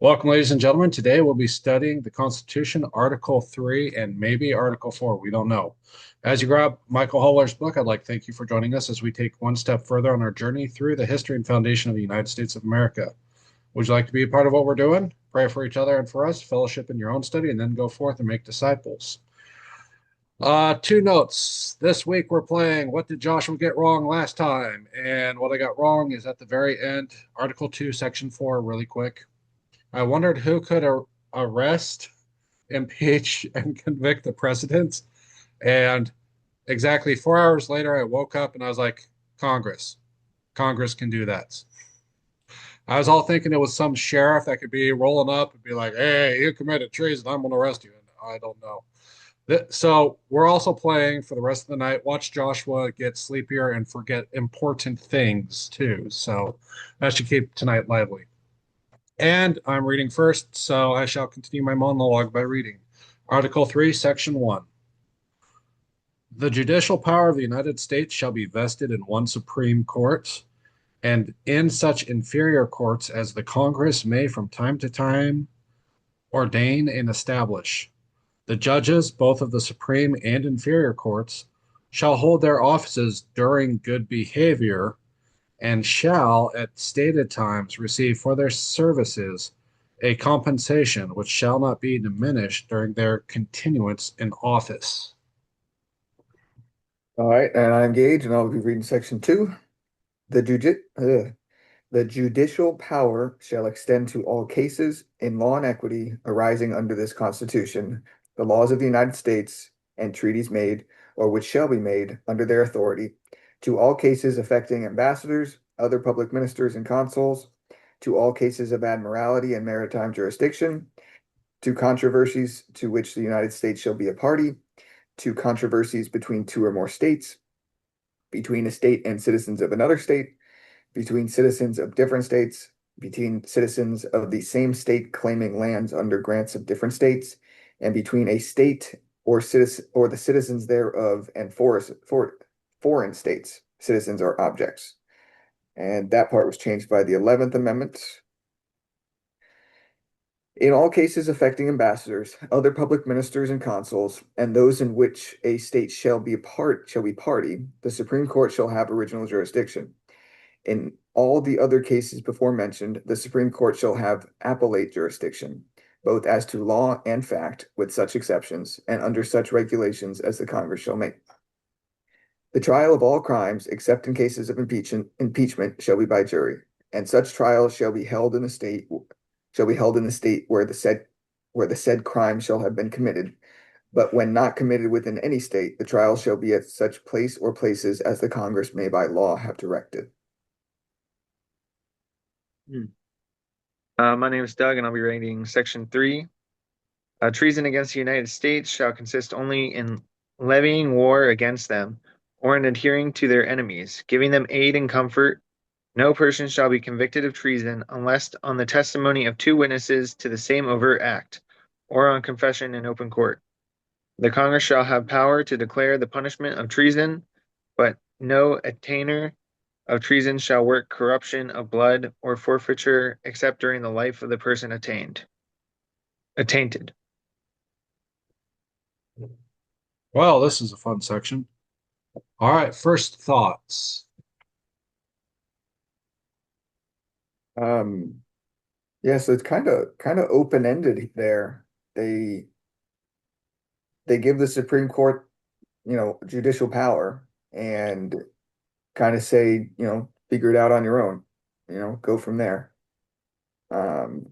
Welcome, ladies and gentlemen. Today we'll be studying the Constitution, Article 3, and maybe Article 4. We don't know. As you grab Michael Holler's book, I'd like to thank you for joining us as we take one step further on our journey through the history and foundation of the United States of America. Would you like to be a part of what we're doing? Pray for each other and for us, fellowship in your own study, and then go forth and make disciples. Two notes. This week we're playing What Did Joshua Get Wrong Last Time? And what I got wrong is at the very end, Article 2, Section 4, really quick. I wondered who could arrest, impeach, and convict the president. And exactly 4 hours later, I woke up and I was like, Congress. Congress can do that. I was all thinking it was some sheriff that could be rolling up and be like, hey, you committed treason. I'm going to arrest you. And I don't know. So we're also playing for the rest of the night. Watch Joshua get sleepier and forget important things too. So that should keep tonight lively. And I'm reading first, so I shall continue my monologue by reading. Article 3, Section 1. The judicial power of the United States shall be vested in one Supreme Court, and in such inferior courts as the Congress may from time to time ordain and establish. The judges, both of the Supreme and inferior courts, shall hold their offices during good behavior and shall at stated times receive for their services a compensation which shall not be diminished during their continuance in office. All right, and I'm Gage, and I'll be reading section 2. The judicial power shall extend to all cases in law and equity arising under this Constitution, the laws of the United States, and treaties made, or which shall be made, under their authority, to all cases affecting ambassadors, other public ministers and consuls, to all cases of admiralty and maritime jurisdiction, to controversies to which the United States shall be a party, to controversies between two or more states, between a state and citizens of another state, between citizens of different states, between citizens of the same state claiming lands under grants of different states, and between a state or the citizens thereof and foreign states, citizens or objects. And that part was changed by the 11th Amendment. In all cases affecting ambassadors, other public ministers and consuls, and those in which a state shall be party, the Supreme Court shall have original jurisdiction. In all the other cases before mentioned, the Supreme Court shall have appellate jurisdiction, both as to law and fact, with such exceptions, and under such regulations as the Congress shall make. The trial of all crimes, except in cases of impeachment, shall be by jury, and such trial shall be held in the state where the said crime shall have been committed. But when not committed within any state, the trial shall be at such place or places as the Congress may by law have directed. My name is Doug, and I'll be reading Section 3. Treason against the United States shall consist only in levying war against them, or in adhering to their enemies, giving them aid and comfort. No person shall be convicted of treason unless on the testimony of two witnesses to the same overt act, or on confession in open court. The Congress shall have power to declare the punishment of treason, but no attainer of treason shall work corruption of blood or forfeiture except during the life of the person attainted. Well, this is a fun section. All right, first thoughts. Yeah, so it's kind of open-ended there. They give the Supreme Court, judicial power and kind of say, figure it out on your own, go from there. Do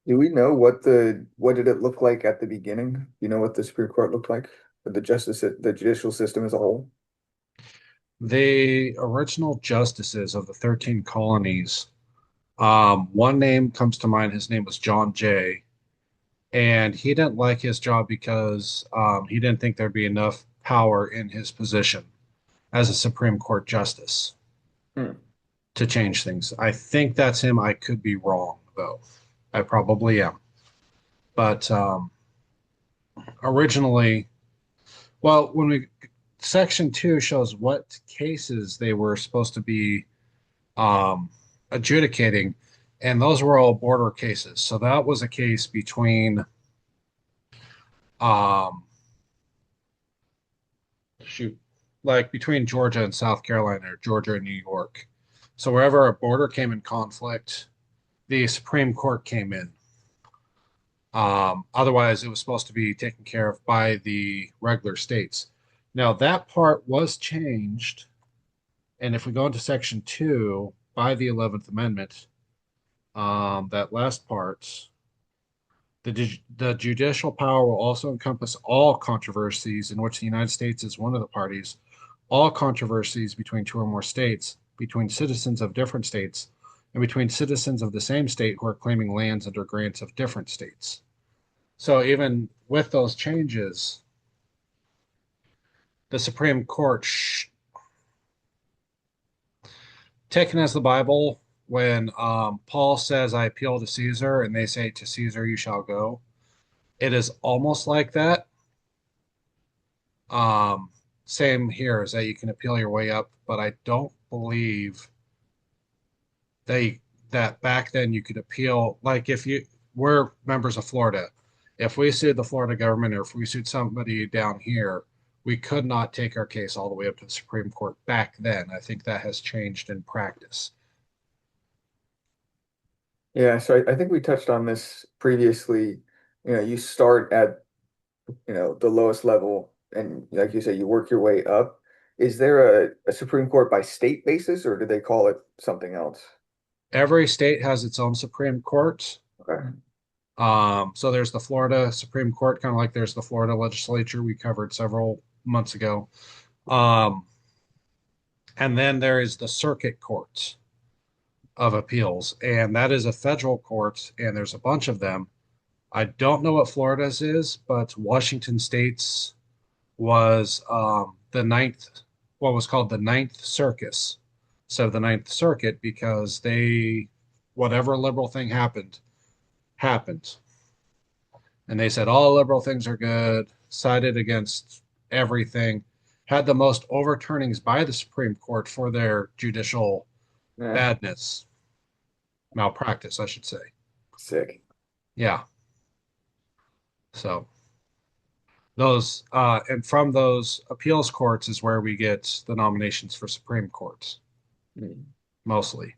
we know what did it look like at the beginning? You know what the Supreme Court looked like? The judicial system as a whole? The original justices of the 13 colonies, one name comes to mind. His name was John Jay, and he didn't like his job because he didn't think there'd be enough power in his position as a Supreme Court justice to change things. I think that's him. I could be wrong, though. I probably am. But originally, well, Section 2 shows what cases they were supposed to be adjudicating. and those were all border cases. So that was a case between um shoot, like between Georgia and South Carolina, or Georgia and New York. So wherever a border came in conflict, the Supreme Court came in. Otherwise, it was supposed to be taken care of by the regular states. Now, that part was changed. And if we go into Section 2 by the 11th Amendment, that last part, the judicial power will also encompass all controversies in which the United States is one of the parties, all controversies between two or more states, between citizens of different states, and between citizens of the same state who are claiming lands under grants of different states. So even with those changes, the Supreme Court, taken as the Bible, when Paul says, I appeal to Caesar, and they say, to Caesar you shall go, it is almost like that. Um, Same here, is that you can appeal your way up, but I don't believe they that back then you could appeal. Like if you were members of Florida, if we sued the Florida government or if we sued somebody down here, we could not take our case all the way up to the Supreme Court back then. I think that has changed in practice. Yeah, so I think we touched on this previously. You start at, the lowest level, and like you say, you work your way up. Is there a Supreme Court by state basis, or do they call it something else? Every state has its own Supreme Court. Okay. So there's the Florida Supreme Court, kind of like there's the Florida legislature we covered several months ago. Um, and then there is the Circuit Court of Appeals, and that is a federal court, and there's a bunch of them. I don't know what Florida's is, but Washington State's was the ninth, what was called the Ninth Circus. So the Ninth Circuit, because whatever liberal thing happened. And they said all liberal things are good, sided against everything, had the most overturnings by the Supreme Court for their judicial Yeah, badness, malpractice, I should say. sick. Yeah. So and from those appeals courts is where we get the nominations for Supreme Courts, Mm. mostly.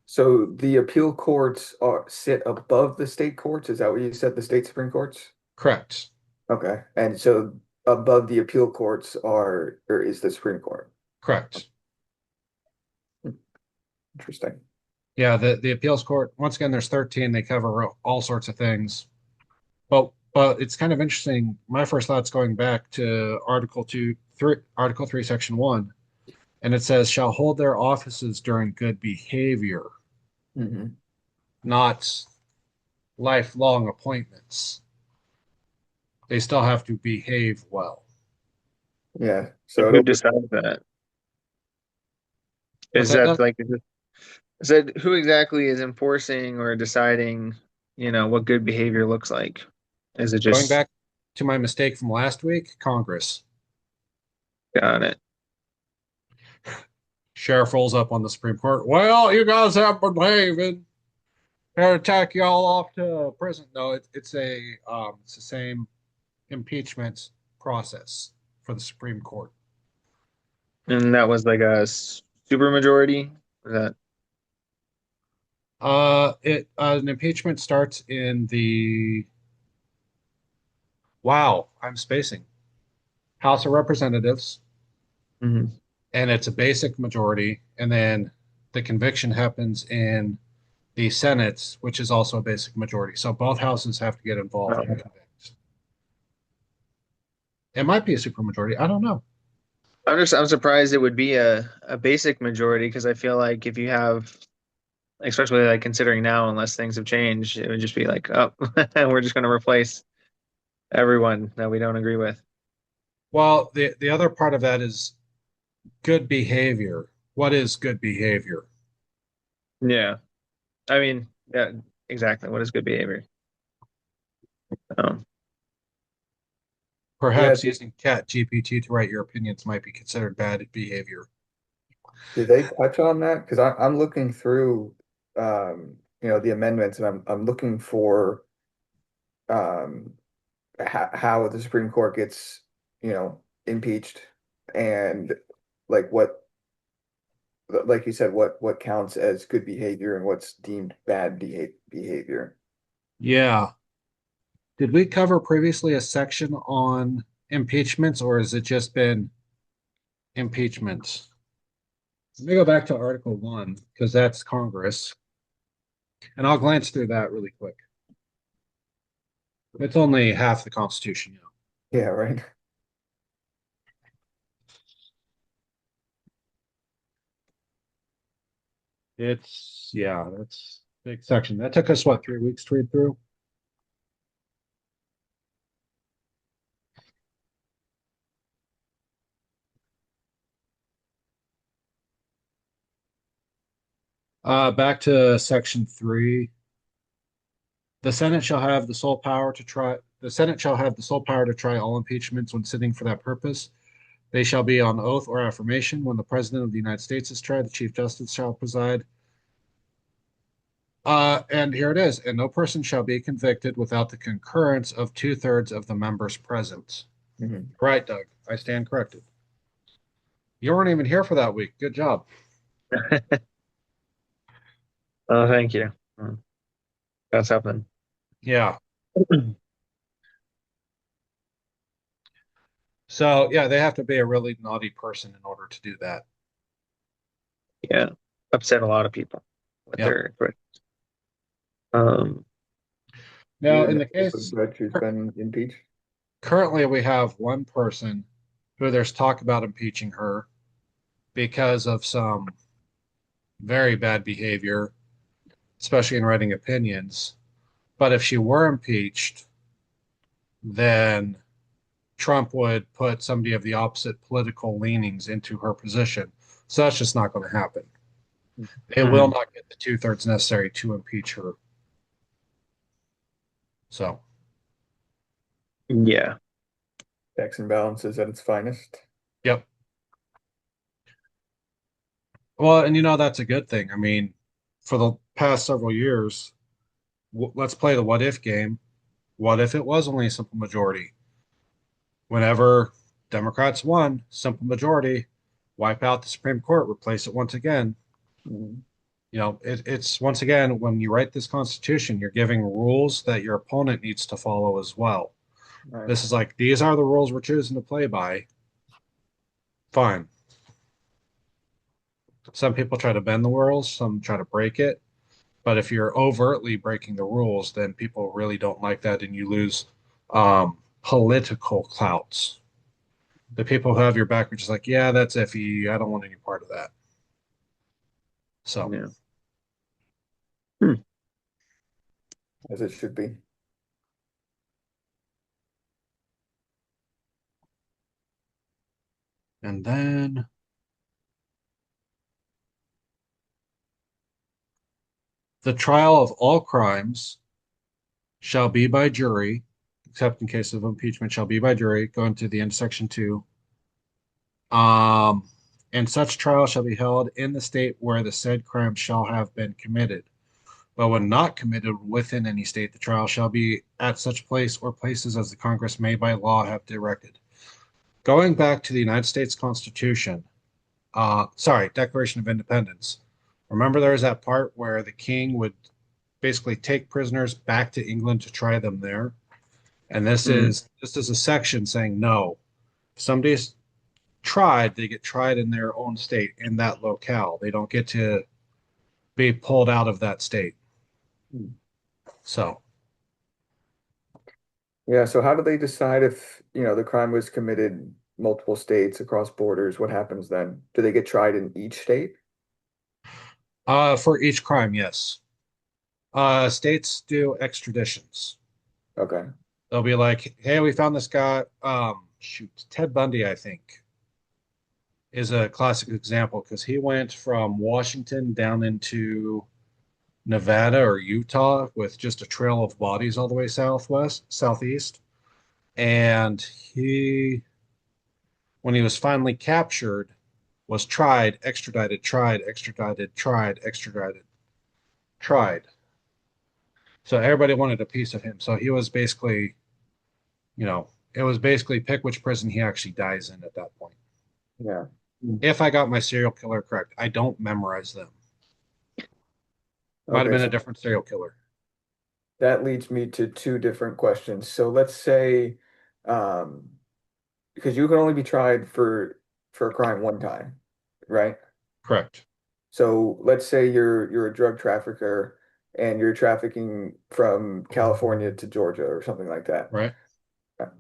So the appeal courts sit above the state courts. Is that what you said, the state Supreme Courts? Correct. Okay. And so above the appeal courts or is the Supreme Court? Correct. Hmm, interesting. Yeah, the appeals court, once again, there's 13. They cover all sorts of things. But it's kind of interesting. My first thought's going back to Article 3, Section 1, and it says, shall hold their offices during good behavior, Hmm. not lifelong appointments. They still have to behave well. Yeah. But So it who over. decides that? What's Is that, that Doug? like, is that who exactly is enforcing or deciding, what good behavior looks like? Is it Going just back to my mistake from last week, Congress. got it? Sheriff rolls up on the Supreme Court. Well, you guys have been behaving. Gotta attack y'all off to prison. No, it's the same impeachment process for the Supreme Court. And that was like a super majority? Was that It An impeachment starts in the wow, I'm spacing, House of Representatives, Mhm. and it's a basic majority, and then the conviction happens in the Senate, which is also a basic majority. So both houses have to get involved and Oh. convict. It might be a supermajority. I don't know. I'm surprised it would be a basic majority because I feel like if you have, especially like considering now, unless things have changed, it would just be like, oh, we're just going to replace everyone that we don't agree with. Well, the other part of that is good behavior. What is good behavior? Yeah. I mean, yeah, exactly. What is good behavior? Um, Yeah. Perhaps using Cat GPT to write your opinions might be considered bad behavior. Did they touch on that? Because I'm looking through the amendments, and I'm looking for um how the Supreme Court gets, impeached, and like what like you said, what counts as good behavior and what's deemed bad behavior. Yeah. Did we cover previously a section on impeachments, or has it just been impeachments? Let me go back to Article 1 because that's Congress, and I'll glance through that really quick. It's only half the Constitution, you know. Yeah, right. Yeah, that's a big section. That took us, what, 3 weeks to read through? Back to Section 3. The Senate shall have the sole power to try. The Senate shall have the sole power to try all impeachments when sitting for that purpose. They shall be on oath or affirmation. When the President of the United States is tried, the Chief Justice shall preside. And here it is. And no person shall be convicted without the concurrence of 2/3 of the members present. Mhm. Right, Doug. I stand corrected. You weren't even here for that week. Good job. Oh, thank you. That's happening. Yeah. So, yeah, they have to be a really naughty person in order to do that. Yeah, upset a lot of people with Yep. their um Do Now, you in the know a case, judge who's been impeached? currently we have one person who there's talk about impeaching her because of some very bad behavior, especially in writing opinions. But if she were impeached, then Trump would put somebody of the opposite political leanings into her position. So that's just not going to happen. They will Mhm. not get the 2/3 necessary to impeach her. So, Yeah. Checks and balances at its finest. yep. Well, and that's a good thing. I mean, for the past several years, let's play the what if game. What if it was only a simple majority? Whenever Democrats won, simple majority, wipe out the Supreme Court, replace it once again. Mhm. It's once again, when you write this Constitution, you're giving rules that your opponent needs to follow as well. Right. This is like, these are the rules we're choosing to play by. Fine. Some people try to bend the rules, some try to break it. But if you're overtly breaking the rules, then people really don't like that, and you lose political clouts. The people who have your back are just like, yeah, that's iffy. I don't want any part of that. So, Yeah. Hmm. As it should be. and then the trial of all crimes shall be by jury, except in case of impeachment, shall be by jury, going to the end of section 2. Um, and such trial shall be held in the state where the said crime shall have been committed. But when not committed within any state, the trial shall be at such place or places as the Congress may by law have directed. Going back to the United States Constitution, Declaration of Independence. Remember, there was that part where the king would basically take prisoners back to England to try them there. And Mhm. this is a section saying no. If somebody's tried, they get tried in their own state in that locale. They don't get to be pulled out of that state. Hmm. So, Yeah, so how do they decide if, the crime was committed multiple states across borders? What happens then? Do they get tried in each state? for each crime, yes. States do extraditions. Okay. They'll be like, "Hey, we found this guy. Ted Bundy, I think, is a classic example because he went from Washington down into Nevada or Utah with just a trail of bodies all the way southeast. And when he was finally captured, was tried, extradited, tried, extradited, tried, extradited, tried. So everybody wanted a piece of him. So he was basically, it was basically pick which prison he actually dies in at that point. Yeah. Mm. If I got my serial killer correct, I don't memorize them. Might have Okay, been a so different serial killer. that leads me to two different questions. So let's say, um, because you can only be tried for a crime one time, right? Correct. So let's say you're a drug trafficker and you're trafficking from California to Georgia or something like that. Right.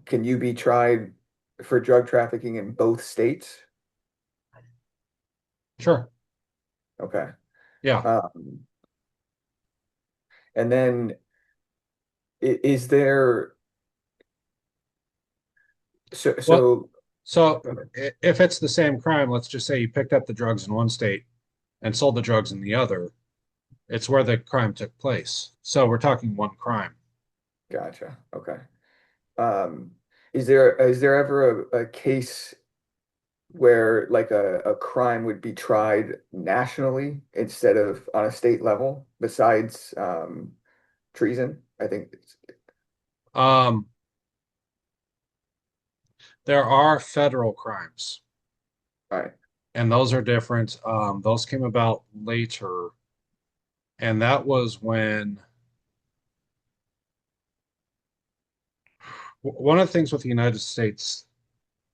Can you be tried for drug trafficking in both states? Sure. Okay. Yeah. Um, and then is there so Well, so so go ahead. if it's the same crime, let's just say you picked up the drugs in one state and sold the drugs in the other, it's where the crime took place. So we're talking one crime. Gotcha. Okay. Um, is there ever a case where like a crime would be tried nationally instead of on a state level besides treason? I think Um, there are federal crimes, all right. and those are different. Those came about later, and that was when one of the things with the United States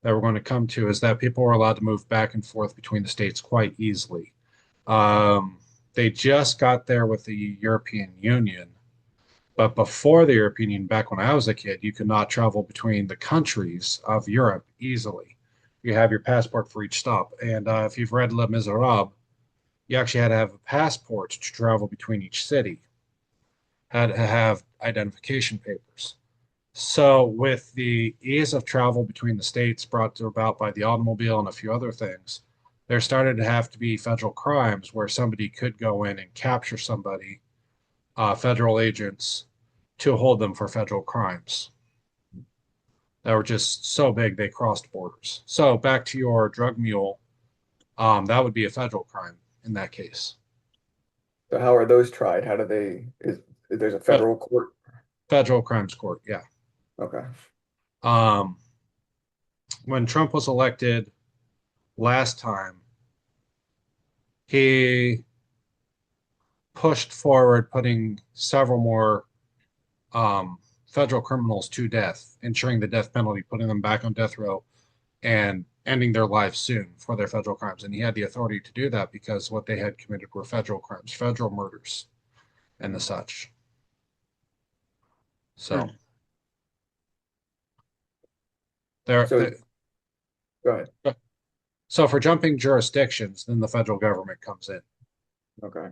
that we're going to come to is that people were allowed to move back and forth between the states quite easily. They just got there with the European Union, but before the European Union, back when I was a kid, you could not travel between the countries of Europe easily. You have your passport for each stop, and if you've read Les Miserables, you actually had to have a passport to travel between each city, had to have identification papers. So, with the ease of travel between the states brought about by the automobile and a few other things, there started to have to be federal crimes where somebody could go in and capture somebody, federal agents, to hold them for federal crimes that were just so big they crossed borders. So, back to your drug mule, that would be a federal crime in that case. So how are those tried? How do there's a Fed- federal court? Federal crimes court, yeah. Okay. Um, when Trump was elected last time, he pushed forward putting several more federal criminals to death, ensuring the death penalty, putting them back on death row, and ending their lives soon for their federal crimes. And he had the authority to do that because what they had committed were federal crimes, federal murders, and the such. So Hmm. there, So the, go ahead. so for jumping jurisdictions, then the federal government comes in. Okay.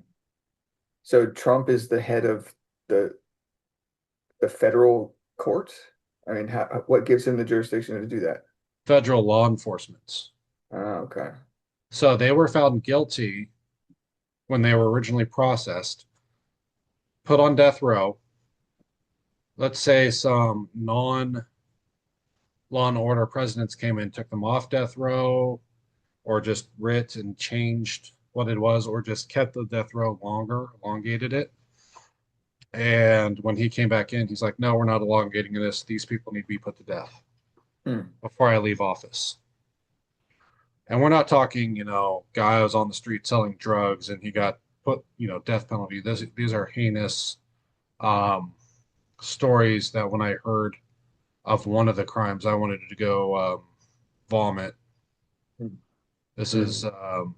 So Trump is the head of the the federal court? I mean, what gives him the jurisdiction to do that? Federal law enforcement. Okay. So they were found guilty when they were originally processed, put on death row. Let's say some non law and order presidents came in, took them off death row, or just writ and changed what it was, or just kept the death row longer, elongated it. And when he came back in, he's like, no, we're not elongating this. These people need to be put to death Hmm. before I leave office. And we're not talking, guy was on the street selling drugs and he got put, death penalty. These are heinous um, stories that when I heard of one of the crimes, I wanted to go vomit. This is Hmm.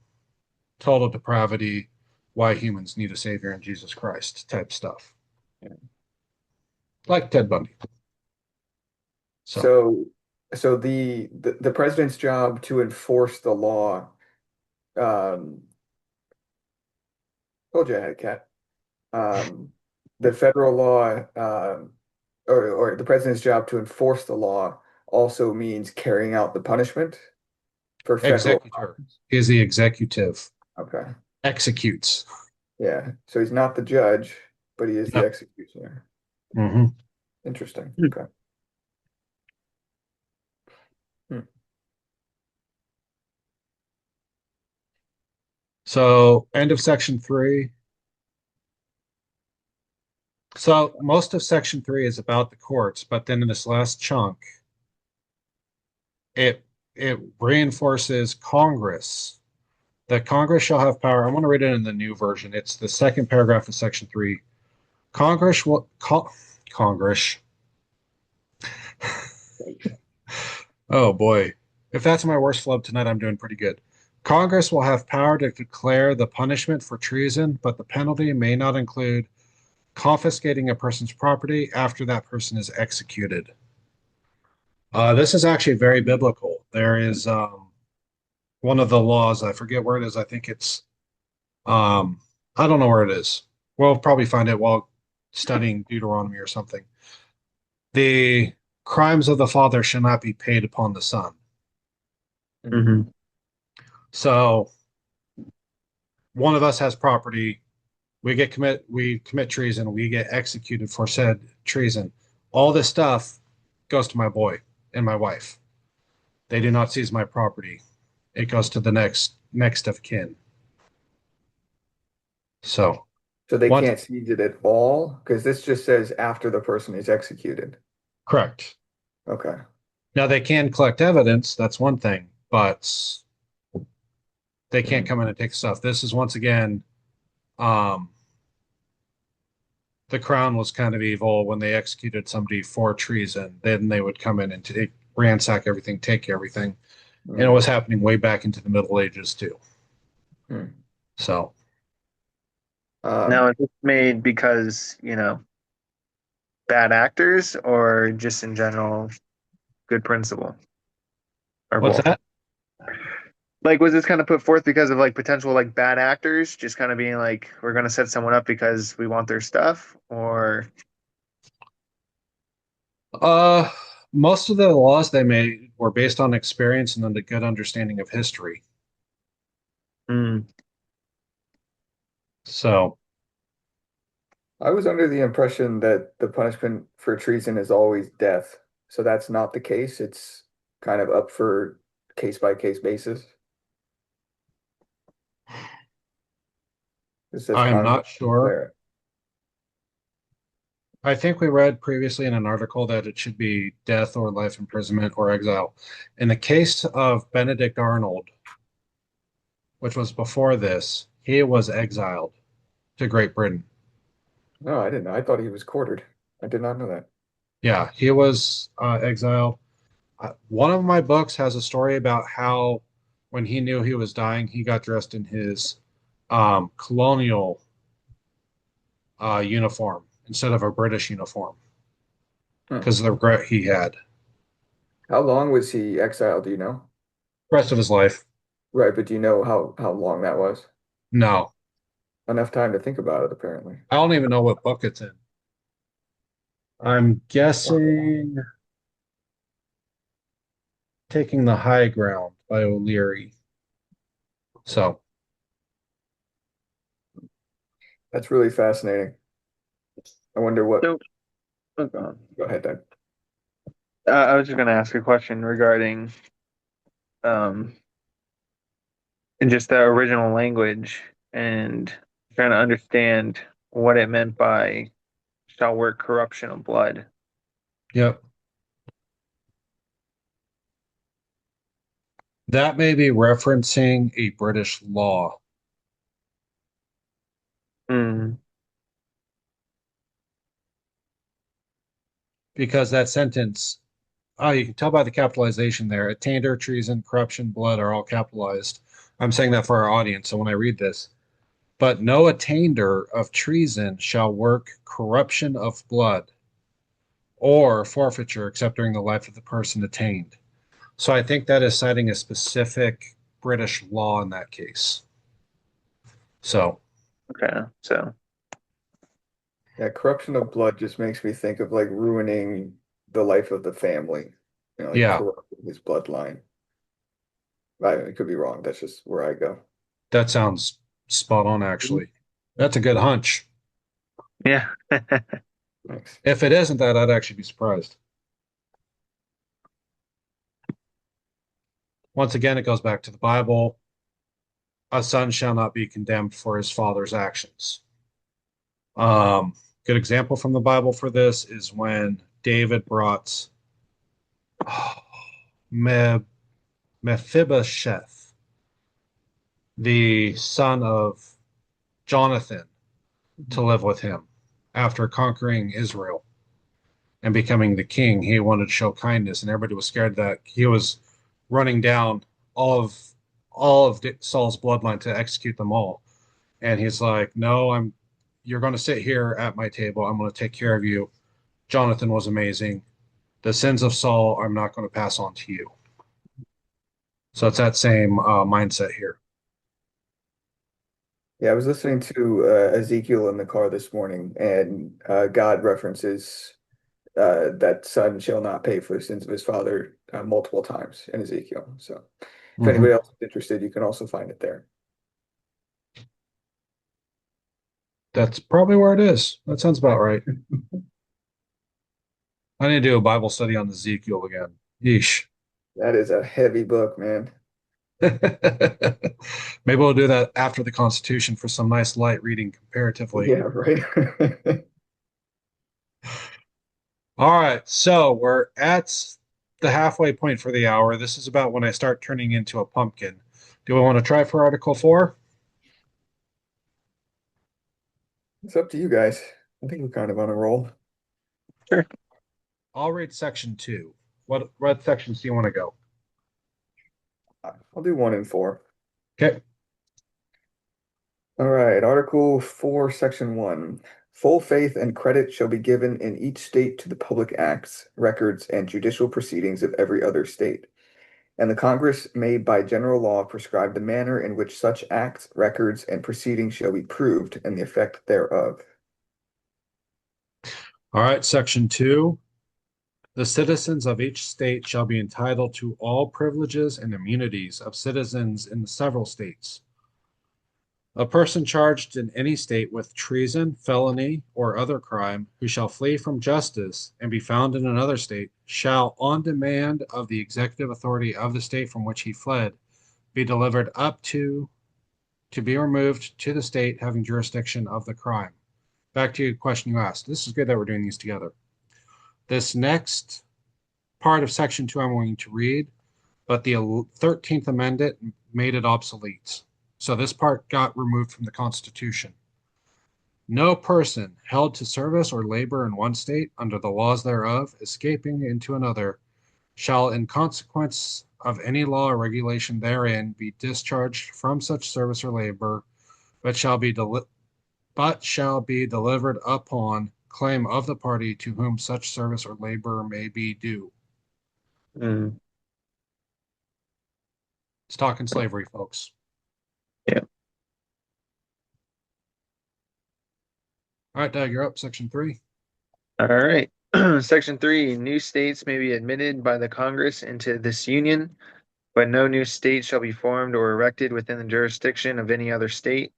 total depravity, why humans need a savior in Jesus Christ type stuff, Yeah. like Ted Bundy. So So so the president's job to enforce the law, um, told you I had a cat. Um, the federal law, or the president's job to enforce the law also means carrying out the punishment for federal executor crimes. is the executive, Okay. executes. Yeah. So he's not the judge, but he is the No. executioner. Hmm. Interesting. Okay. Hmm. So end of section 3. So most of section 3 is about the courts, but then in this last chunk, it it reinforces Congress. That Congress shall have power. I want to read it in the new version. It's the second paragraph of section 3. Congress will Congress. Oh boy. If that's my worst flub tonight, I'm doing pretty good. Congress will have power to declare the punishment for treason, but the penalty may not include confiscating a person's property after that person is executed. This is actually very biblical. There is one of the laws, I forget where it is. I think it's, um, I don't know where it is. We'll probably find it while studying Deuteronomy or something. The crimes of the father shall not be paid upon the son. Mhm. Hmm. So one of us has property, we commit treason, we get executed for said treason. All this stuff goes to my boy and my wife. They do not seize my property. It goes to the next of kin. So So they once can't seize it at all? Because this just says after the person is executed. correct. Okay. Now they can collect evidence, that's one thing, but they can't Mhm. come in and take stuff. This is once again, um, the crown was kind of evil when they executed somebody for treason. Then they would come in and ransack everything, take everything, and it Mhm. was happening way back into the Middle Ages too. Mhm. So Now, Um, is this made because, bad actors or just in general good principle or what's both? that? Like, was this kind of put forth because of like potential like bad actors just kind of being like, we're going to set someone up because we want their stuff? Or, Uh, most of the laws they made were based on experience and then a good understanding of history. mm, So I was under the impression that the punishment for treason is always death. So that's not the case. It's kind of up for case by case basis. It says I'm Congress not sure. declare it. I think we read previously in an article that it should be death or life imprisonment or exile. In the case of Benedict Arnold, which was before this, he was exiled to Great Britain. No, I didn't know. I thought he was quartered. I did not know that. Yeah, he was exiled. One of my books has a story about how when he knew he was dying, he got dressed in his colonial uniform instead of a British uniform Huh. because of the regret he had How long was he exiled? Do you know? the rest of his life. Right, but do you know how long that was? No, Enough time to think about it, apparently. I don't even know what book it's in. I'm guessing Taking the High Ground by O'Leary. So That's really fascinating. I wonder what. so, okay. Go ahead, Doug. I was just going to ask a question regarding, um, and just the original language and trying to understand what it meant by shall work corruption of blood. yep, that may be referencing a British law Mm, because that sentence. Oh, you can tell by the capitalization there. Attainder, treason, corruption, blood are all capitalized. I'm saying that for our audience. So when I read this, but no attainder of treason shall work corruption of blood or forfeiture except during the life of the person attainted. So I think that is citing a specific British law in that case. So okay, so Yeah, corruption of blood just makes me think of like ruining the life of the family, like yeah, corrupting his bloodline. I could be wrong. That's just where I go. that sounds spot on, actually. That's a good hunch. yeah. Thanks. If it isn't that, I'd actually be surprised. Once again, it goes back to the Bible. A son shall not be condemned for his father's actions. Um, Good example from the Bible for this is when David brought oh, Me- Mephibosheth, the son of Jonathan, to live with him after conquering Israel and becoming the king. He wanted to show kindness, and everybody was scared that he was running down all of Saul's bloodline to execute them all. And he's like, "No, you're going to sit here at my table. I'm going to take care of you." Jonathan was amazing. The sins of Saul I'm not going to pass on to you. So it's that same mindset here. Yeah, I was listening to Ezekiel in the car this morning, and God references that son shall not pay for the sins of his father multiple times in Ezekiel. So if Hmm. anybody else is interested, you can also find it there. That's probably where it is. That sounds about right. I need to do a Bible study on Ezekiel again. Yeesh. That is a heavy book, man. Maybe we'll do that after the Constitution for some nice light reading comparatively. Yeah, right. All right, so we're at the halfway point for the hour. This is about when I start turning into a pumpkin. Do we want to try for Article 4? It's up to you guys. I think we're kind of on a roll. Sure. I'll read section 2. What sections do you want to go? I'll do 1 and 4. Okay. All right, Article 4, Section 1. Full faith and credit shall be given in each state to the public acts, records, and judicial proceedings of every other state. And the Congress may by general law prescribe the manner in which such acts, records, and proceedings shall be proved and the effect thereof. All right, section 2. The citizens of each state shall be entitled to all privileges and immunities of citizens in the several states. A person charged in any state with treason, felony, or other crime, who shall flee from justice and be found in another state, shall, on demand of the executive authority of the state from which he fled, be delivered up to be removed to the state having jurisdiction of the crime. Back to your question you asked. This is good that we're doing these together. This next part of section 2 I'm going to read, but the 13th Amendment made it obsolete. So this part got removed from the Constitution. No person held to service or labor in one state under the laws thereof, escaping into another, shall, in consequence of any law or regulation therein, be discharged from such service or labor, but shall be delivered upon claim of the party to whom such service or labor may be due. Mm, It's talking slavery, folks. yeah. All right, Doug, you're up. Section 3. All right. Section 3, new states may be admitted by the Congress into this union, but no new state shall be formed or erected within the jurisdiction of any other state,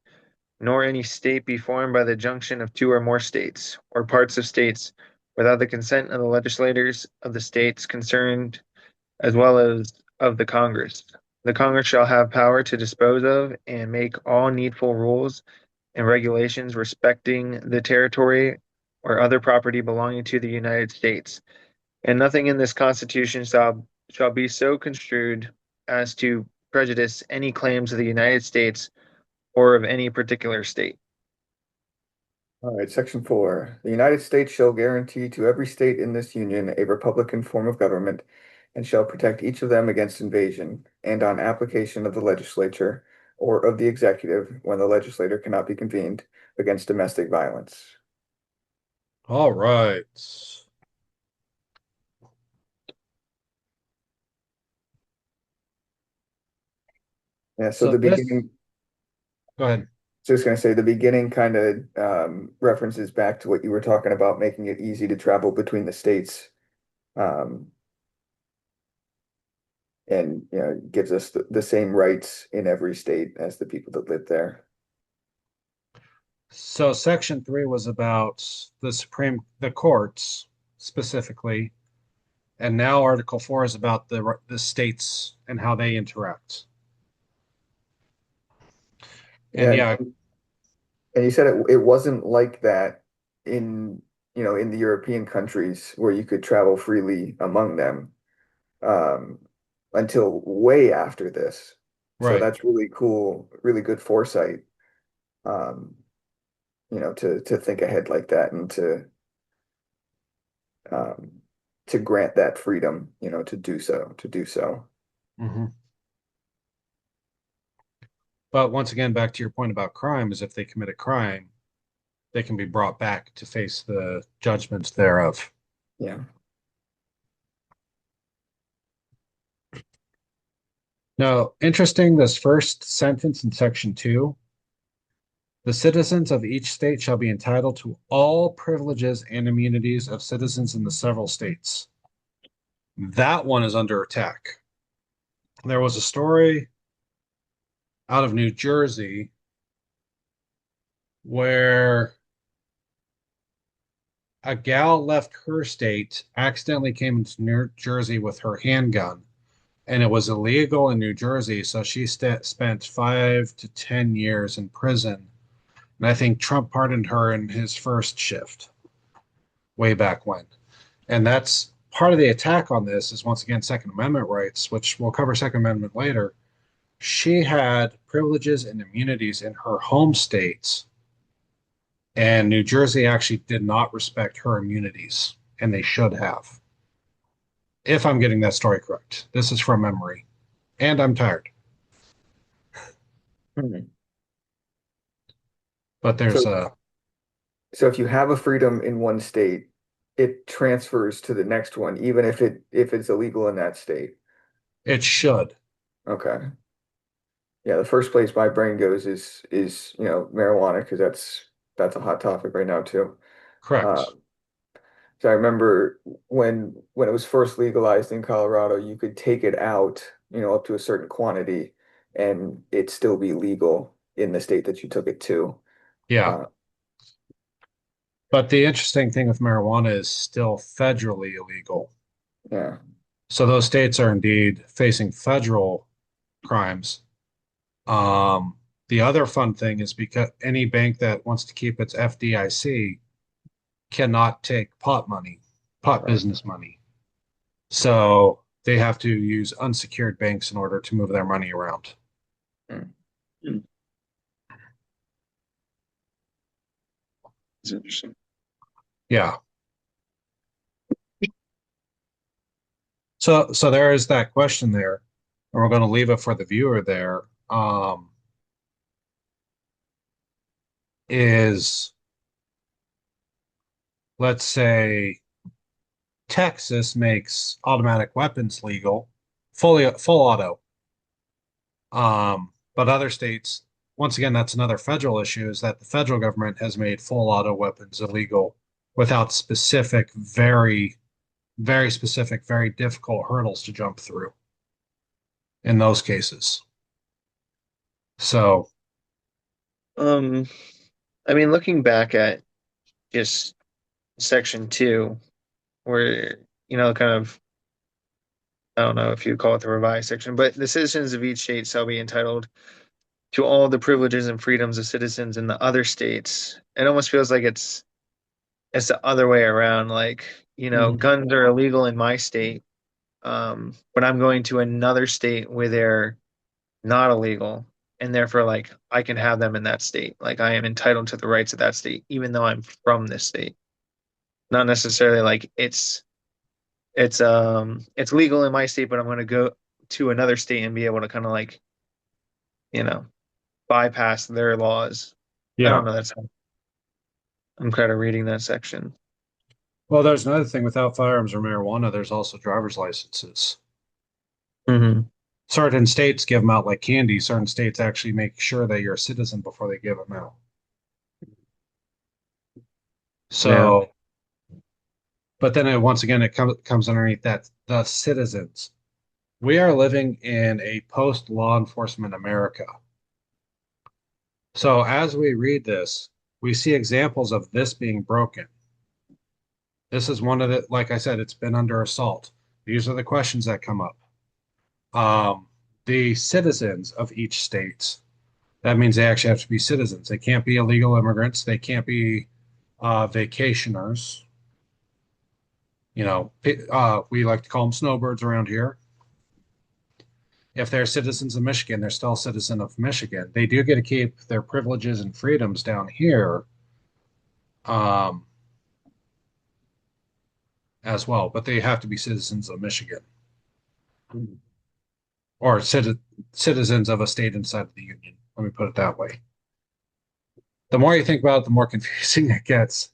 nor any state be formed by the junction of two or more states, or parts of states, without the consent of the legislators of the states concerned, as well as of the Congress. The Congress shall have power to dispose of and make all needful rules and regulations respecting the territory or other property belonging to the United States. And nothing in this Constitution shall be so construed as to prejudice any claims of the United States or of any particular state. All right, Section 4. The United States shall guarantee to every state in this union a republican form of government and shall protect each of them against invasion and on application of the legislature or of the executive when the legislature cannot be convened against domestic violence. All right. Yeah, so So the this, beginning, go ahead. just going to say the beginning kind of references back to what you were talking about, making it easy to travel between the states. Um, and gives us the same rights in every state as the people that live there. So section 3 was about the courts specifically, and now Article 4 is about the states and how they interact. And Yeah, yeah, and you said it wasn't like that in in the European countries where you could travel freely among them um, until way after this. So Right. that's really cool, really good foresight, um, to think ahead like that and um, to grant that freedom, to do so. Hmm. But once again, back to your point about crime, is if they commit a crime, they can be brought back to face the judgments thereof. Yeah. Now, interesting, this first sentence in section 2, the citizens of each state shall be entitled to all privileges and immunities of citizens in the several states. That one is under attack. There was a story out of New Jersey where a gal left her state, accidentally came into New Jersey with her handgun, and it was illegal in New Jersey. So she spent 5 to 10 years in prison. And I think Trump pardoned her in his first shift way back when. And that's part of the attack on this is once again Second Amendment rights, which we'll cover Second Amendment later. She had privileges and immunities in her home states, and New Jersey actually did not respect her immunities, and they should have. If I'm getting that story correct, this is from memory, and I'm tired. Mhm. But there's So, a, so if you have a freedom in one state, it transfers to the next one, even if it's illegal in that state. it should, Okay. Yeah, the first place my brain goes is marijuana because that's a hot topic right now too. Uh, correct. so I remember when it was first legalized in Colorado, you could take it out, up to a certain quantity, and it still be legal in the state that you took it to. Yeah. Uh, But the interesting thing with marijuana is still federally illegal. yeah, So those states are indeed facing federal crimes. Um, the other fun thing is because any bank that wants to keep its FDIC cannot take pot money, pot right. business money. So they have to use unsecured banks in order to move their money around. Mm. Hmm, that's interesting. Yeah. So there is that question there, and we're going to leave it for the viewer there. Is let's say Texas makes automatic weapons legal, fully full auto. But other states, once again, that's another federal issue, is that the federal government has made full auto weapons illegal without specific, very, very specific, very difficult hurdles to jump through in those cases. So, Um, I mean, looking back at just section 2, where, kind of, I don't know if you call it the revised section, but the citizens of each state shall be entitled to all the privileges and freedoms of citizens in the other states. It almost feels like it's the other way around. Like, mhm, guns are illegal in my state, but I'm going to another state where they're not illegal, and therefore, like, I can have them in that state. Like, I am entitled to the rights of that state, even though I'm from this state. Not necessarily like it's legal in my state, but I'm going to go to another state and be able to kind of like, you know, bypass their laws. I don't yeah. know. That's how I'm kind of reading that section. Well, there's another thing without firearms or marijuana, there's also driver's licenses. Hmm. Certain states give them out like candy. Certain states actually make sure that you're a citizen before they give them out. Yeah. So, but then once again, it comes underneath that the citizens. We are living in a post law enforcement America. So as we read this, we see examples of this being broken. This is one of the, like I said, it's been under assault. These are the questions that come up. Um, the citizens of each state, that means they actually have to be citizens. They can't be illegal immigrants. They can't be vacationers. We like to call them snowbirds around here. If they're citizens of Michigan, they're still a citizen of Michigan. They do get to keep their privileges and freedoms down here, um, as well, but they have to be citizens of Michigan Mhm. or citizens of a state inside of the union. Let me put it that way. The more you think about it, the more confusing it gets.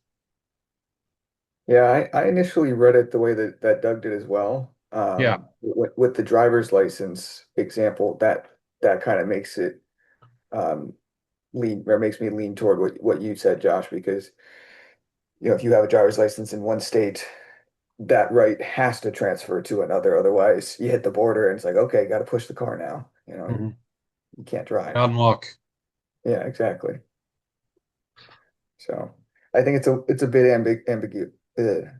Yeah, I initially read it the way that Doug did as well. Yeah. With the driver's license example, that kind of makes it um, lean or makes me lean toward what you said, Josh, because if you have a driver's license in one state, that right has to transfer to another. Otherwise, you hit the border and it's like, okay, got to push the car now. Mhm. You can't drive. Unlock. Yeah, exactly. So I think it's a bit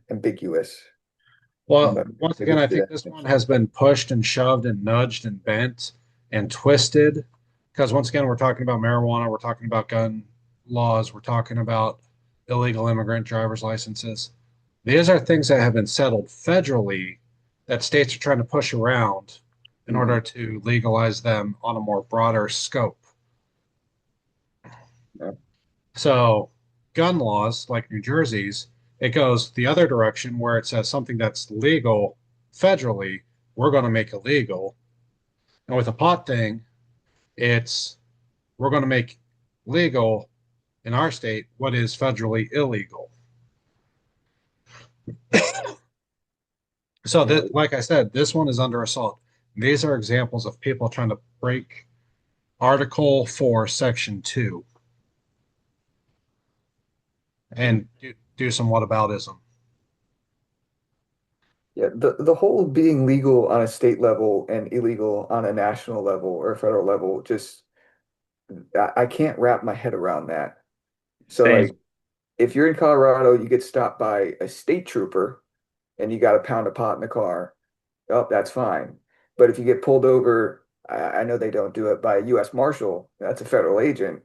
ambiguous, Well, but once a again, good I bit think of this one definition. has been pushed and shoved and nudged and bent and twisted because once again, we're talking about marijuana, we're talking about gun laws, we're talking about illegal immigrant driver's licenses. These are things that have been settled federally that states are trying to push around in order Mhm. to legalize them on a more broader scope. Yeah, So, gun laws like New Jersey's, it goes the other direction where it says something that's legal federally, we're going to make illegal. And with the pot thing, it's we're going to make legal in our state what is federally illegal. So yeah, that, like I said, this one is under assault. These are examples of people trying to break Article 4, Section 2 mm. and do some whataboutism. Yeah. The whole being legal on a state level and illegal on a national level or federal level, just I can't wrap my head around that. So Same. like, if you're in Colorado, you get stopped by a state trooper and you got a pound of pot in the car. Oh, that's fine. But if you get pulled over, I know they don't do it by a U.S. Marshal, that's a federal agent.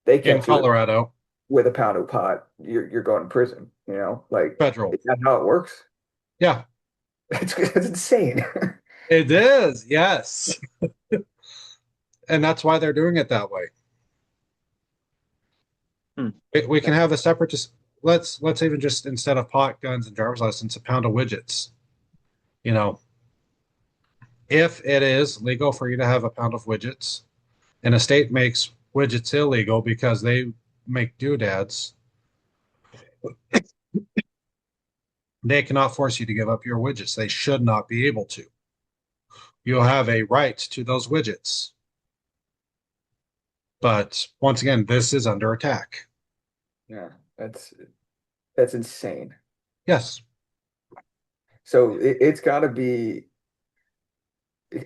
They In catch you Colorado, with a pound of pot, you're going to prison, Like, federal. is that how it works? Yeah, It's insane. it is. Yes. And that's why they're doing it that way. Hmm. We can have a separate just let's even just instead of pot, guns, and driver's license, a pound of widgets. You know, if it is legal for you to have a pound of widgets, and a state makes widgets illegal because they make doodads, they cannot force you to give up your widgets. They should not be able to. You'll have a right to those widgets. But once again, this is under attack. Yeah, that's insane. Yes. So it's got to be.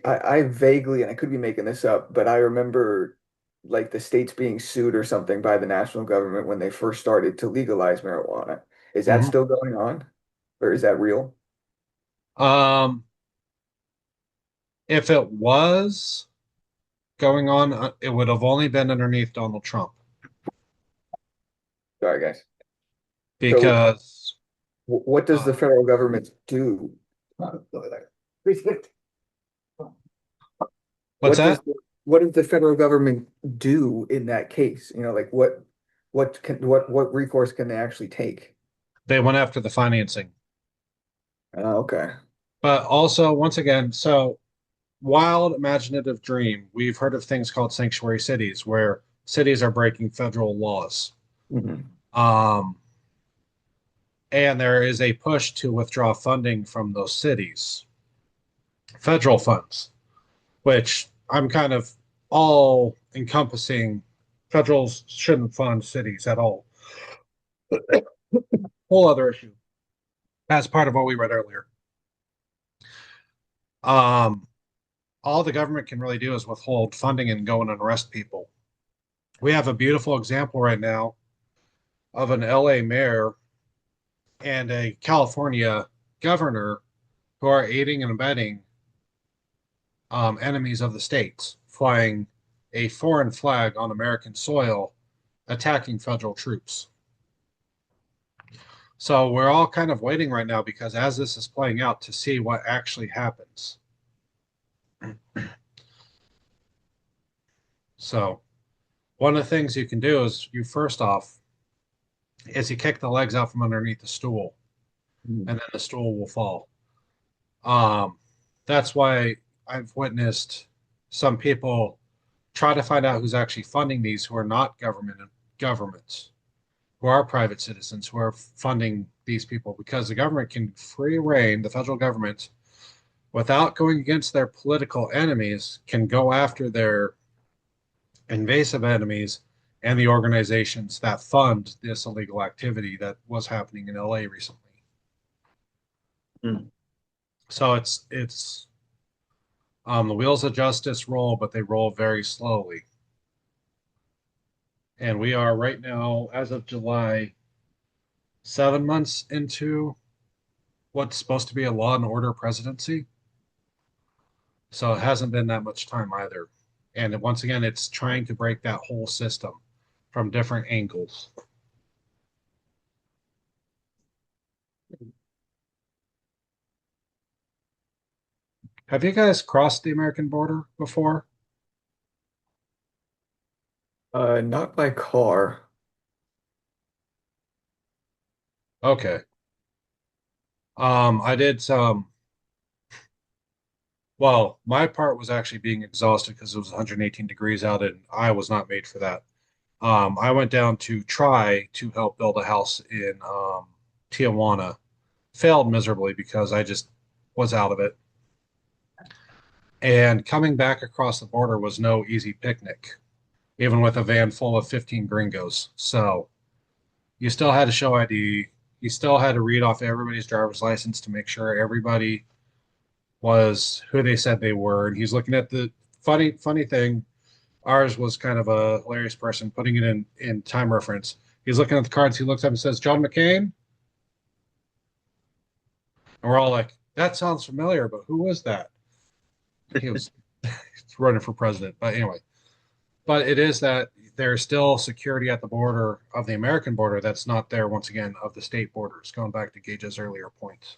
I vaguely, and I could be making this up, but I remember like the states being sued or something by the national government when they first started to legalize marijuana. Is that Mhm. still going on, or is that real? Um, if it was going on, it would have only been underneath Donald Trump Sorry, guys. So, because what does the uh, federal government do? what's What does that? what does the federal government do in that case? Like what recourse can they actually take? They went after the financing. Oh, okay. But also, once again, so wild imaginative dream. We've heard of things called sanctuary cities where cities are breaking federal laws. Mhm. Um, and there is a push to withdraw funding from those cities, federal funds, which I'm kind of all encompassing. Federals shouldn't fund cities at all. Whole other issue. As part of what we read earlier. Um, all the government can really do is withhold funding and go in and arrest people. We have a beautiful example right now of an LA mayor and a California governor who are aiding and abetting enemies of the states, flying a foreign flag on American soil, attacking federal troops. So we're all kind of waiting right now because as this is playing out to see what actually happens. So one of the things you can do is you first off is you kick the legs out from underneath the stool, Mm. and then the stool will fall. Um, that's why I've witnessed some people try to find out who's actually funding these who are not governments, who are private citizens who are funding these people because the government can free reign, the federal government, without going against their political enemies, can go after their invasive enemies and the organizations that fund this illegal activity that was happening in LA recently. Mm. So it's the wheels of justice roll, but they roll very slowly. And we are right now, as of July, 7 months into what's supposed to be a law and order presidency. So it hasn't been that much time either. And once again, it's trying to break that whole system from different angles. Have you guys crossed the American border before? Not by car. Okay. I did some, well, my part was actually being exhausted because it was 118 degrees out and I was not made for that. I went down to try to help build a house in Tijuana. Failed miserably because I just was out of it. And coming back across the border was no easy picnic, even with a van full of 15 gringos. So you still had to show ID. You still had to read off everybody's driver's license to make sure everybody was who they said they were. And he's looking at the funny thing. Ours was kind of a hilarious person putting it in time reference. He's looking at the cards. He looks up and says, "John McCain," and we're all like, "That sounds familiar, but who was that?" He was running for president. But anyway, but it is that there's still security at the border of the American border that's not there once again of the state borders. Going back to Gage's earlier points.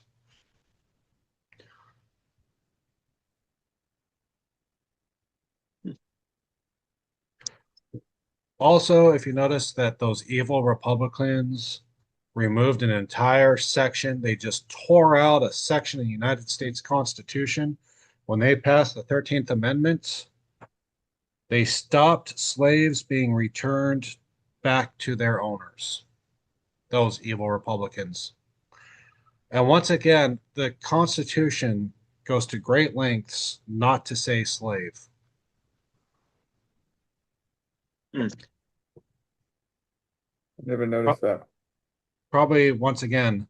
Also, if you notice that those evil Republicans removed an entire section, they just tore out a section of the United States Constitution when they passed the 13th Amendment. They stopped slaves being returned back to their owners, those evil Republicans. And once again, the Constitution goes to great lengths not to say slave. Mm. Never Pro- noticed that. Probably once again,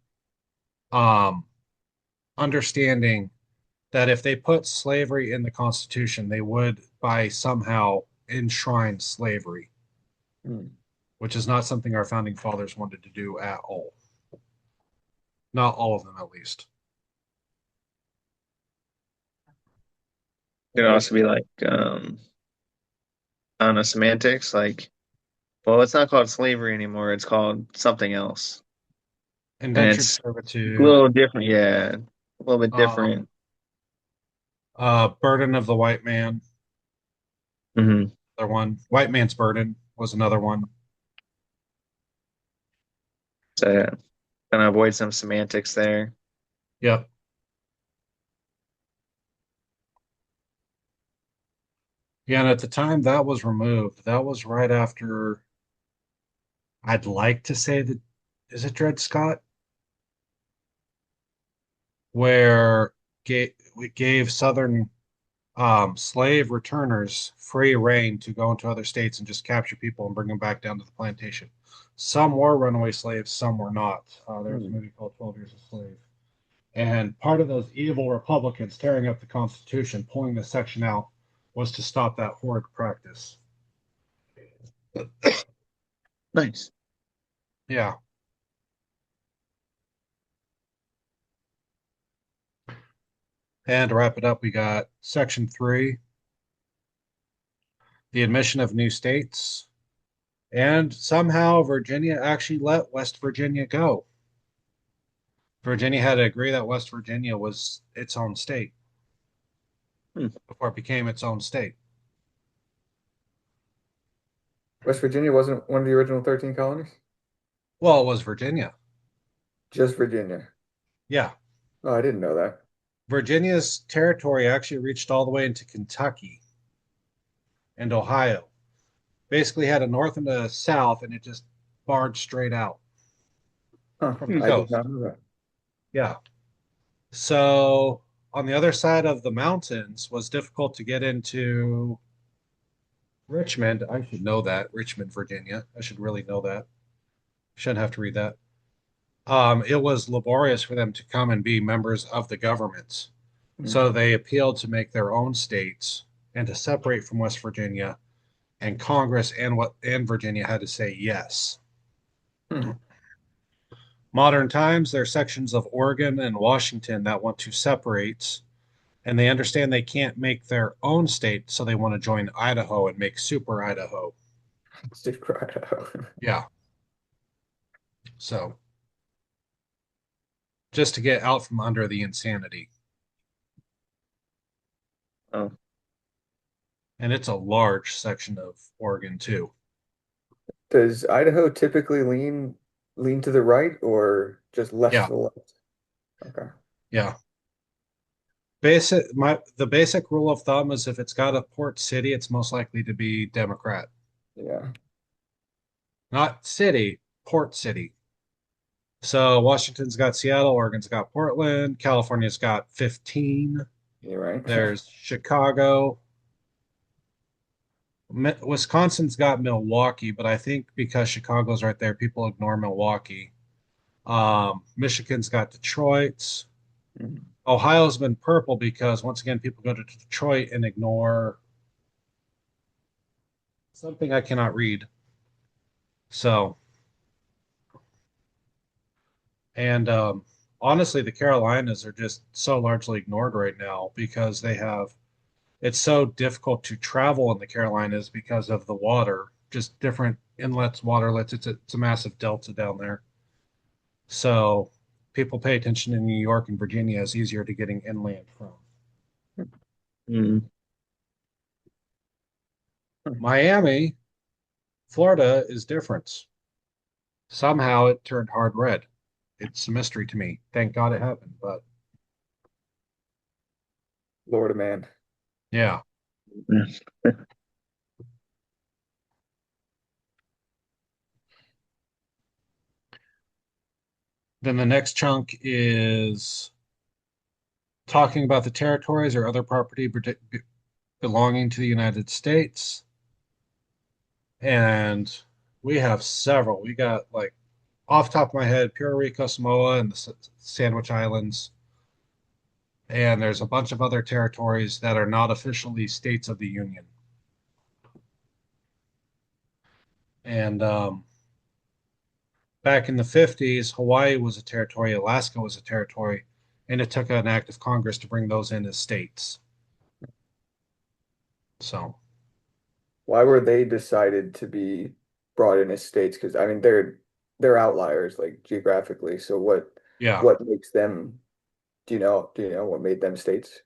um, understanding that if they put slavery in the Constitution, they would by somehow enshrine slavery, Mm. which is not something our founding fathers wanted to do at all. Not all of them, at least. Could also be like, I don't know, semantics. Like, well, it's not called slavery anymore. It's called something else, and Indentured it's a servitude, little different. Yeah, a little bit um, different. burden of the white man, Hmm. another one. White man's burden was another one. So kind of avoid some semantics there. Yep. Yeah, and at the time that was removed, that was right after, I'd like to say that, is it Dred Scott? Where we gave Southern slave returners free reign to go into other states and just capture people and bring them back down to the plantation. Some were runaway slaves, some were not. There was a Mm. movie called 12 Years a Slave. And part of those evil Republicans tearing up the Constitution, pulling this section out, was to stop that horrid practice. Nice. Yeah. And to wrap it up, we got Section 3, the admission of new states. And somehow Virginia actually let West Virginia go. Virginia had to agree that West Virginia was its own state Hmm. before it became its own state. West Virginia wasn't one of the original 13 colonies? Well, it was Virginia. Just Virginia. Yeah. Oh, I didn't know that. Virginia's territory actually reached all the way into Kentucky and Ohio. Basically had a north and a south, and it just barred straight out Huh, from the I did coast. not know that. Yeah. So on the other side of the mountains was difficult to get into Richmond. I should know that. Richmond, Virginia. I should really know that. Shouldn't have to read that. It was laborious for them to come and be members of the government. Hmm. So they appealed to make their own states and to separate from West Virginia. And Congress and Virginia had to say yes. Hmm. Modern times, there are sections of Oregon and Washington that want to separate, and they understand they can't make their own state, so they want to join Idaho and make Super Idaho. Steve Cried. Yeah. So just to get out from under the insanity. Oh, And it's a large section of Oregon too. Does Idaho typically lean to the right or just left to Yeah. the left? Okay. Yeah. The basic rule of thumb is if it's got a port city, it's most likely to be Democrat. Yeah. Not city, port city. So Washington's got Seattle, Oregon's got Portland, California's got 15. You're right. There's Chicago. Wisconsin's got Milwaukee, but I think because Chicago's right there, people ignore Milwaukee. Michigan's got Detroit. Mhm. Ohio's been purple because once again, people go to Detroit and ignore something I cannot read. So, and honestly, the Carolinas are just so largely ignored right now because it's so difficult to travel in the Carolinas because of the water, just different inlets, waterlets. It's a massive delta down there. So people pay attention in New York and Virginia is easier to getting inland from. hmm. Miami, Florida is different. Somehow it turned hard red. It's a mystery to me. Thank God it happened. But Florida man. yeah. Then the next chunk is talking about the territories or other property belonging to the United States. And we have several. We got like off the top of my head, Puerto Rico, Samoa, and the Sandwich Islands. And there's a bunch of other territories that are not officially states of the Union. And back in the 50s, Hawaii was a territory, Alaska was a territory, and it took an act of Congress to bring those in as states. So, Why were they decided to be brought in as states? Because I mean they're outliers like geographically. So yeah, what makes them, do you know what made them states?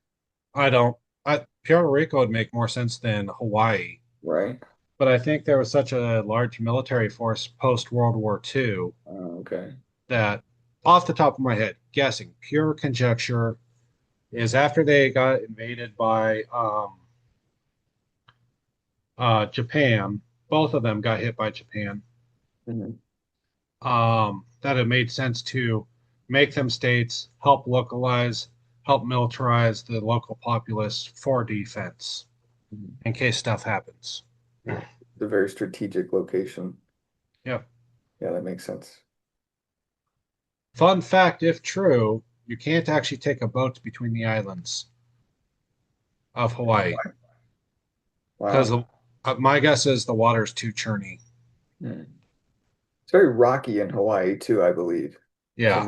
I don't, Puerto Rico would make more sense than Hawaii, Right? but I think there was such a large military force post World War II Okay. that, off the top of my head, guessing, pure conjecture, is after they got invaded by Japan, both of them got hit by Japan. Mhm. That it made sense to make them states, help localize, help militarize the local populace for defense Mhm. in case stuff happens. It's a very strategic location. Yep. Yeah, that makes sense. Fun fact, if true, you can't actually take a boat between the islands of Hawaii because Wow. my guess is the water's too churny. Hmm. It's very rocky in Hawaii too, I believe. So Yeah,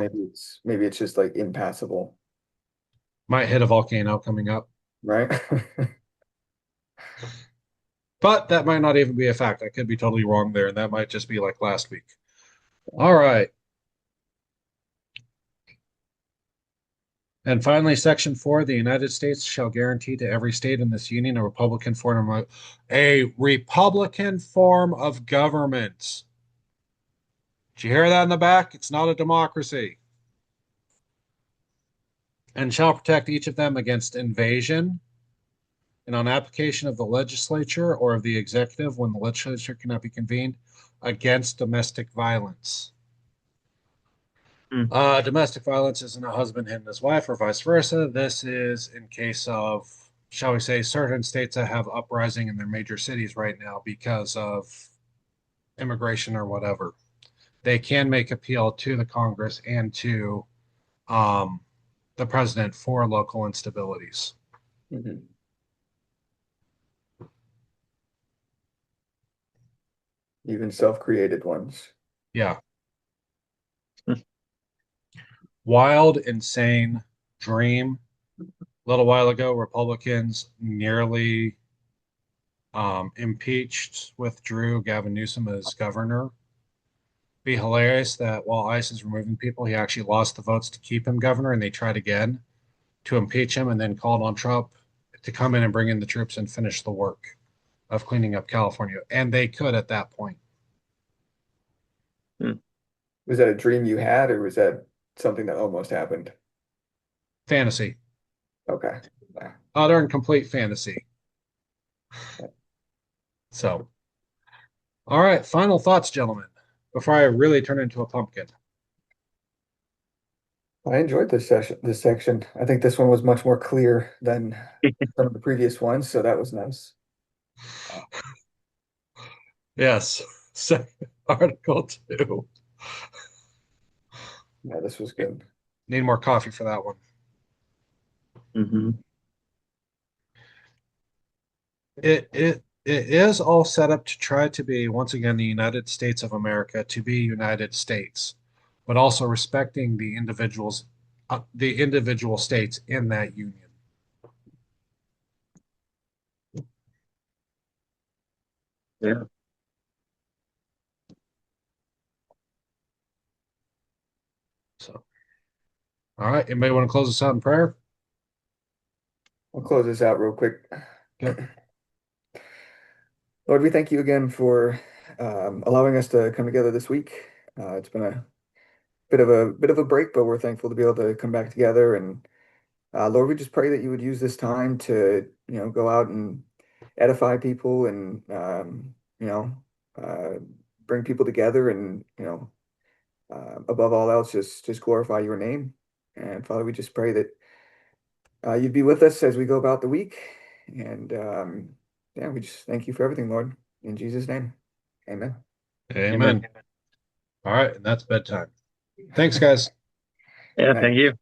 maybe it's just like impassable, might hit a volcano coming up, right? but that might not even be a fact. I could be totally wrong there, and that might just be like last week. All right. And finally, Section 4, the United States shall guarantee to every state in this union a Republican form of government. Did you hear that in the back? It's not a democracy. And shall protect each of them against invasion and on application of the legislature or of the executive when the legislature cannot be convened against domestic violence. Hmm. Domestic violence isn't a husband hitting his wife or vice versa. This is in case of, shall we say, certain states that have uprising in their major cities right now because of immigration or whatever. They can make appeal to the Congress and to um, the president for local instabilities. Mhm. Even self-created ones. Yeah. Wild, insane dream. A little while ago, Republicans nearly impeached, withdrew Gavin Newsom as governor. Be hilarious that while ICE is removing people, he actually lost the votes to keep him governor, and they tried again to impeach him and then called on Trump to come in and bring in the troops and finish the work of cleaning up California. And they could at that point. Hmm. Was that a dream you had, or was that something that almost happened? Fantasy. Okay. Yeah. Utter and complete fantasy. So, all right, final thoughts, gentlemen, before I really turn into a pumpkin. I enjoyed this session, this section. I think this one was much more clear than some of the previous ones, so that was nice. Yes. Second Article 2. Yeah, this was good. Need more coffee for that one. Mm-hmm. It is all set up to try to be once again the United States of America, to be United States, but also respecting the individual states in that union. Yeah. So, all right, anybody want to close us out in prayer? We'll close this out real quick. Okay. Lord, we thank you again for allowing us to come together this week. It's been a bit of a break, but we're thankful to be able to come back together. And Lord, we just pray that you would use this time to, go out and edify people and uh, bring people together, and above all else, just glorify your name. And Father, we just pray that you'd be with us as we go about the week. And yeah, we just thank you for everything, Lord. In Jesus' name, amen. Amen. Amen. All right, and that's bedtime. Thanks, guys. Yeah, Good night. thank you.